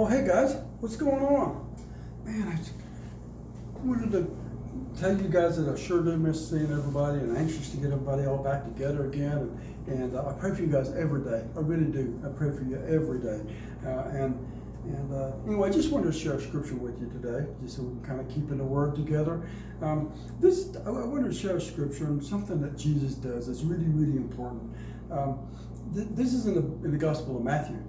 Oh, hey guys, what's going on? Man, I wanted to tell you guys that I sure do miss seeing everybody and anxious to get everybody all back together again. And I pray for you guys every day. I really do. I pray for you every day. Anyway, I just wanted to share a scripture with you today, just so we can kind of keep in the Word together. I wanted to share a scripture and something that Jesus does that's really, really important. This is in the Gospel of Matthew.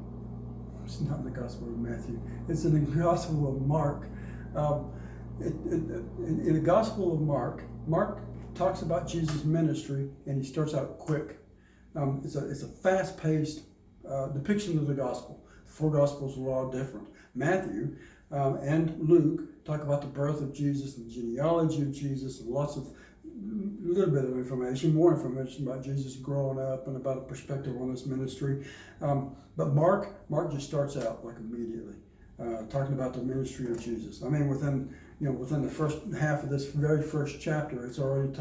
It's not in the Gospel of Matthew. It's in the Gospel of Mark. In the Gospel of Mark, Mark talks about Jesus' ministry, and he starts out quick. It's a fast-paced depiction of the gospel. The four Gospels are all different. Matthew and Luke talk about the birth of Jesus and the genealogy of Jesus and lots of little bit of information, more information about Jesus growing up and about a perspective on his ministry. But Mark just starts out like immediately talking about the ministry of Jesus. I mean, within the first half of this very first chapter, he's already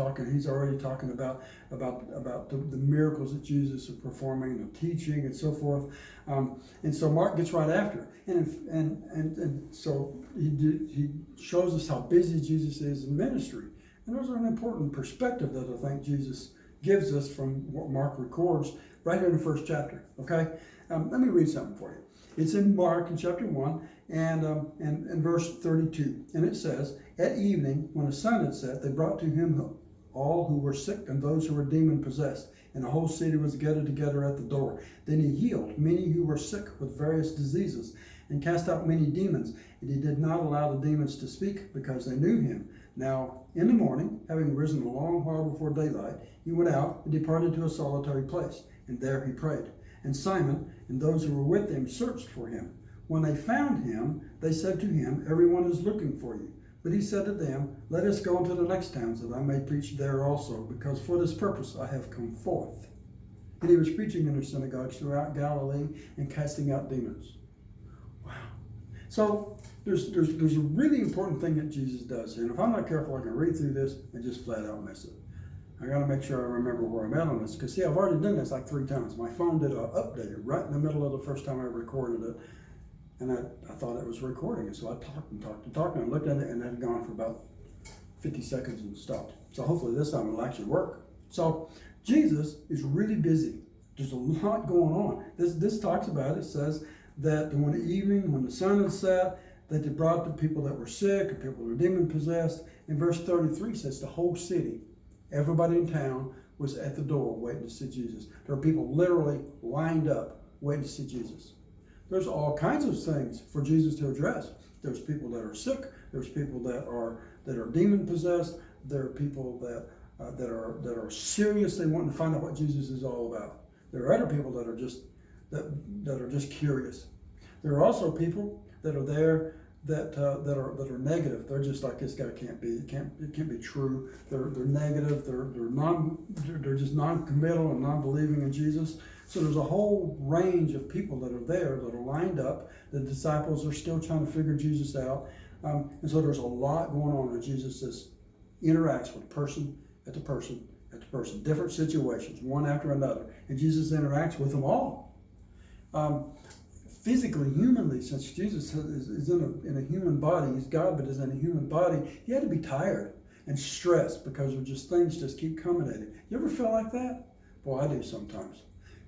talking about the miracles that Jesus is performing, the teaching, and so forth. And so Mark gets right after it. And so he shows us how busy Jesus is in ministry. And those are an important perspective that I think Jesus gives us from what Mark records right here in the first chapter. Okay, let me read something for you. It's in Mark in chapter 1 and verse 32. And it says, "At evening, when the sun had set, they brought to him all who were sick and those who were demon-possessed. And the whole city was gathered together at the door. Then he healed many who were sick with various diseases and cast out many demons. And he did not allow the demons to speak because they knew him. Now, in the morning, having risen a long while before daylight, he went out and departed to a solitary place. And there he prayed. And Simon and those who were with him searched for him. When they found him, they said to him, 'Everyone is looking for you.' But he said to them, 'Let us go into the next towns, that I may preach there also, because for this purpose I have come forth.' And he was preaching in their synagogues throughout Galilee and casting out demons." Wow. So there's a really important thing that Jesus does here. And if I'm not careful, I can read through this and just flat out miss it. I got to make sure I remember where I'm at on this. Because, see, I've already done this like 3 times. My phone did an update right in the middle of the first time I recorded it. And I thought it was recording it. So I talked, and I looked at it, and it had gone for about 50 seconds and stopped. So hopefully this time it'll actually work. So Jesus is really busy. There's a lot going on. This talks about it. It says that when the evening, when the sun had set, that they brought the people that were sick, and people that were demon-possessed. And verse 33 says the whole city, everybody in town, was at the door waiting to see Jesus. There are people literally lined up waiting to see Jesus. There's all kinds of things for Jesus to address. There's people that are sick. There's people that are demon-possessed. There are people that are seriously wanting to find out what Jesus is all about. There are other people that are just curious. There are also people that are there that are negative. They're just like, this guy can't be. It can't be true. They're negative. They're just non-committal and non-believing in Jesus. So there's a whole range of people that are there that are lined up. The disciples are still trying to figure Jesus out, and so there's a lot going on where Jesus just interacts with person after person after person, different situations, one after another, and Jesus interacts with them all. Physically, humanly, since Jesus is in a human body, he's God, but is in a human body, he had to be tired and stressed because of just things just keep coming at him. You ever feel like that? Boy, I do sometimes.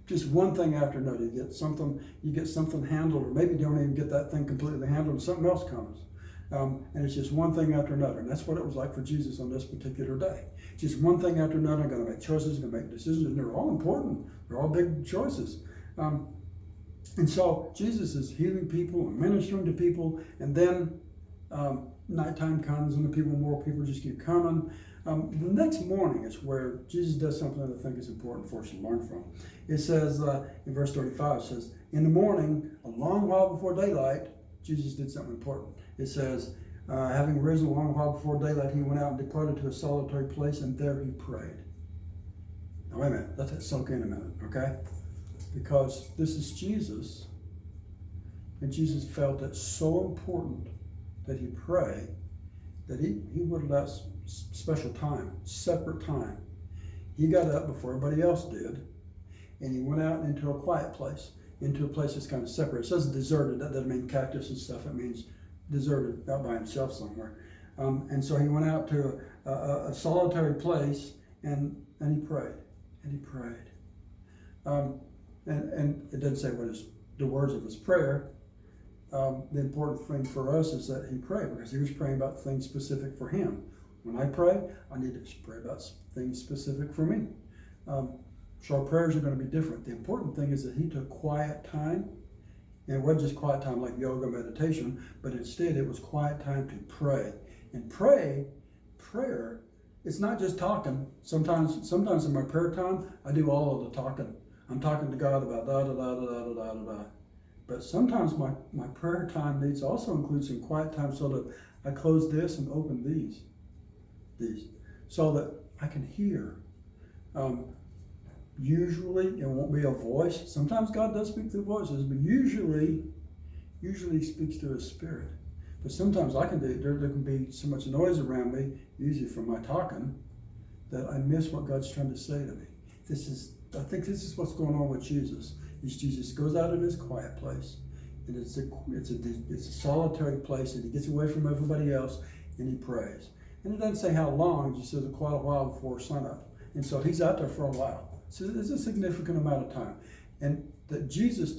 Just one thing after another. You get something handled, or maybe you don't even get that thing completely handled, and something else comes. And it's just one thing after another. And that's what it was like for Jesus on this particular day. Just one thing after another. I'm going to make choices, going to make decisions, and they're all important. They're all big choices. And so Jesus is healing people and ministering to people, and then nighttime comes and more people just keep coming. The next morning is where Jesus does something that I think is important for us to learn from. It says in verse 35, it says, "In the morning, a long while before daylight," Jesus did something important. It says, "Having risen a long while before daylight, he went out and departed to a solitary place, and there he prayed." Now wait a minute, let that soak in a minute, okay? Because this is Jesus, and Jesus felt it so important that he pray that he would allow special time, separate time. He got up before everybody else did, and he went out into a quiet place. into a place that's kind of separate. It says deserted. That doesn't mean cactus and stuff. It means deserted, out by himself somewhere. And so he went out to a solitary place and he prayed. And he prayed. And it doesn't say what the words of his prayer. The important thing for us is that he prayed, because he was praying about things specific for him. When I pray, I need to pray about things specific for me. So our prayers are going to be different. The important thing is that he took quiet time. And it wasn't just quiet time like yoga meditation, but instead it was quiet time to pray. And prayer, it's not just talking. Sometimes in my prayer time, I do all of the talking. I'm talking to God about da da da da da da da da. But sometimes my prayer time needs also include some quiet time, so that I close this and open these, so that I can hear. Usually it won't be a voice. Sometimes God does speak through voices, but usually he speaks through his spirit. But sometimes there can be so much noise around me, usually from my talking, that I miss what God's trying to say to me. I think this is what's going on with Jesus. Jesus goes out in his quiet place, and it's a solitary place, and he gets away from everybody else, and he prays. And it doesn't say how long; it just says quite a while before sunup. And so he's out there for a while. So it's a significant amount of time, and that Jesus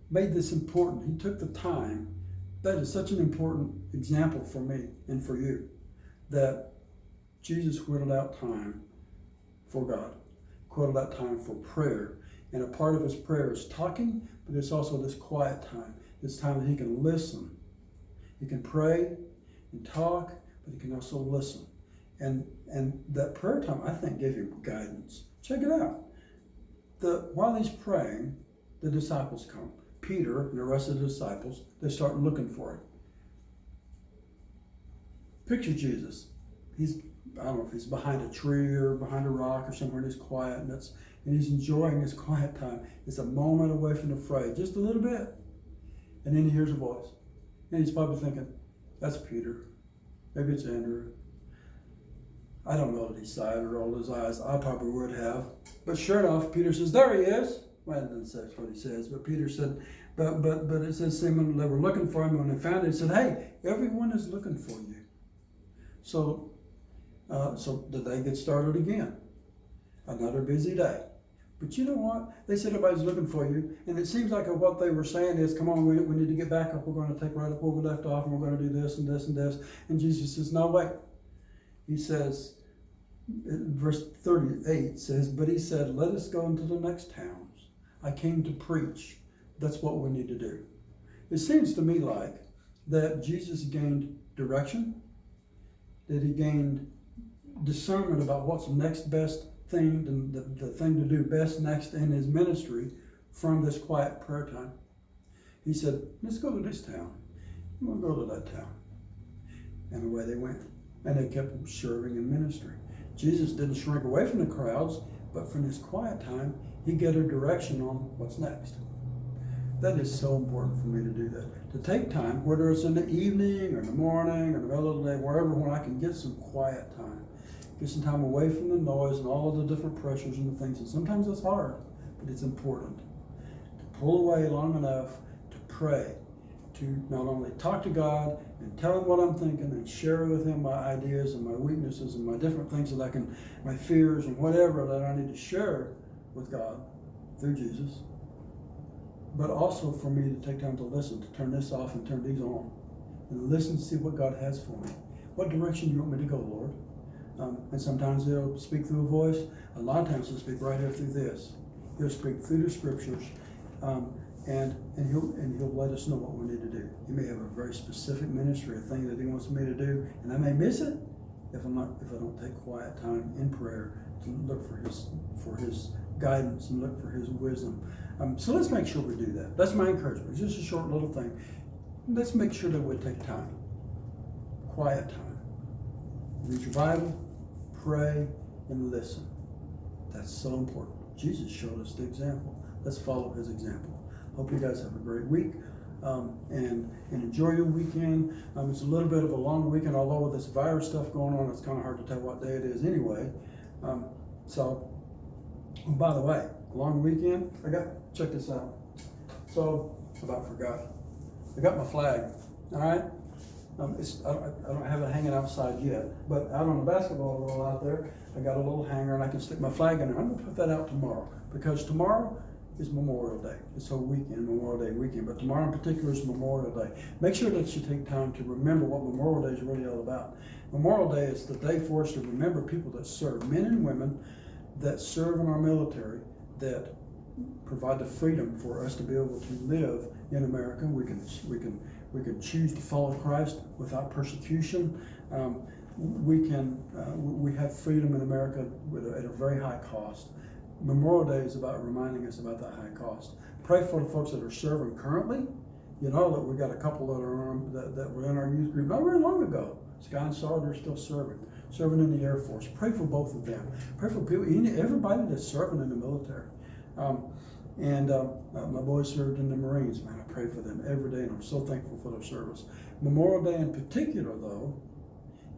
made this important. He took the time. That is such an important example for me and for you, that Jesus whittled out time for God, whittled out time for prayer. And a part of his prayer is talking, but it's also this quiet time. This time that he can listen. He can pray and talk, but he can also listen. And that prayer time, I think, gave him guidance. Check it out. While he's praying, the disciples come. Peter and the rest of the disciples, they start looking for him. Picture Jesus. I don't know if he's behind a tree or behind a rock or somewhere, and he's quiet, and he's enjoying his quiet time. It's a moment away from the fray, just a little bit. And then he hears a voice. And he's probably thinking, that's Peter. Maybe it's Andrew. I don't know that he sighed or rolled his eyes. I probably would have. But sure enough, Peter says, there he is. Well, it doesn't say that's what he says, but Peter said, but it says Simon, they were looking for him. When they found it, he said, hey, everyone is looking for you. So the day gets started again. Another busy day. But you know what? They said everybody's looking for you. And it seems like what they were saying is, come on, we need to get back up. We're going to take right up where we left off, and we're going to do this and this and this. And Jesus says, no, wait. He says, verse 38 says, but he said, let us go into the next towns. I came to preach. That's what we need to do. It seems to me like that Jesus gained direction, that he gained discernment about what's the next best thing, the thing to do best next in his ministry from this quiet prayer time. He said, let's go to this town. We'll go to that town. And away they went. And they kept serving in ministry. Jesus didn't shrink away from the crowds, but from his quiet time, he gave a direction on what's next. That is so important for me to do that. To take time, whether it's in the evening or in the morning or the middle of the day, wherever, when I can get some quiet time. Get some time away from the noise and all of the different pressures and the things. And sometimes it's hard, but it's important. To pull away long enough to pray, to not only talk to God and tell him what I'm thinking and share with him my ideas and my weaknesses and my different things my fears and whatever that I need to share with God through Jesus, but also for me to take time to listen, to turn this off and turn these on, and listen to see what God has for me. What direction do you want me to go, Lord? And sometimes he'll speak through a voice. A lot of times he'll speak right here through this. He'll speak through the scriptures, and he'll let us know what we need to do. He may have a very specific ministry, a thing that he wants me to do, and I may miss it if I don't take quiet time in prayer to look for his guidance and look for his wisdom. So let's make sure we do that. That's my encouragement. It's just a short little thing. Let's make sure that we take time, quiet time. Read your Bible, pray, and listen. That's so important. Jesus showed us the example. Let's follow his example. Hope you guys have a great week and enjoy your weekend. It's a little bit of a long weekend, although with this virus stuff going on, it's kind of hard to tell what day it is anyway. By the way, long weekend, check this out. So, about forgot. I got my flag, all right? I don't have it hanging outside yet, but out on the basketball wall out there, I got a little hanger and I can stick my flag in there. I'm gonna put that out tomorrow because tomorrow is Memorial Day. This whole weekend, Memorial Day weekend, but tomorrow in particular is Memorial Day. Make sure that you take time to remember what Memorial Day is really all about. Memorial Day is the day for us to remember people that serve, men and women that serve in our military, that provide the freedom for us to be able to live in America. We can choose to follow Christ without persecution. We have freedom in America at a very high cost. Memorial Day is about reminding us about that high cost. Pray for the folks that are serving currently. You know that we got a couple that were in our youth group not very long ago. Sky and Star, they're still serving in the Air Force. Pray for both of them. Pray for people, everybody that's serving in the military. My boys served in the Marines. Man, I pray for them every day, and I'm so thankful for their service. Memorial Day in particular, though,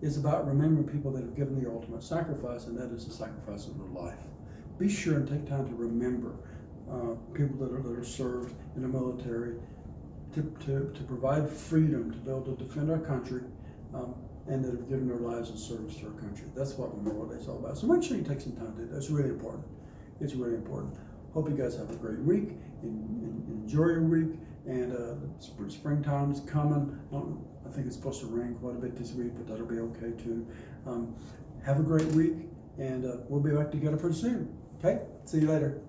is about remembering people that have given the ultimate sacrifice, and that is the sacrifice of their life. Be sure and take time to remember people that are served in the military to provide freedom to be able to defend our country, and that have given their lives in service to our country. That's what Memorial Day is all about. So make sure you take some time to do that. It's really important. It's really important. Hope you guys have a great week. Enjoy your week. And springtime's coming. I think it's supposed to rain quite a bit this week, but that'll be okay too. Have a great week, and we'll be back together pretty soon. Okay? See you later.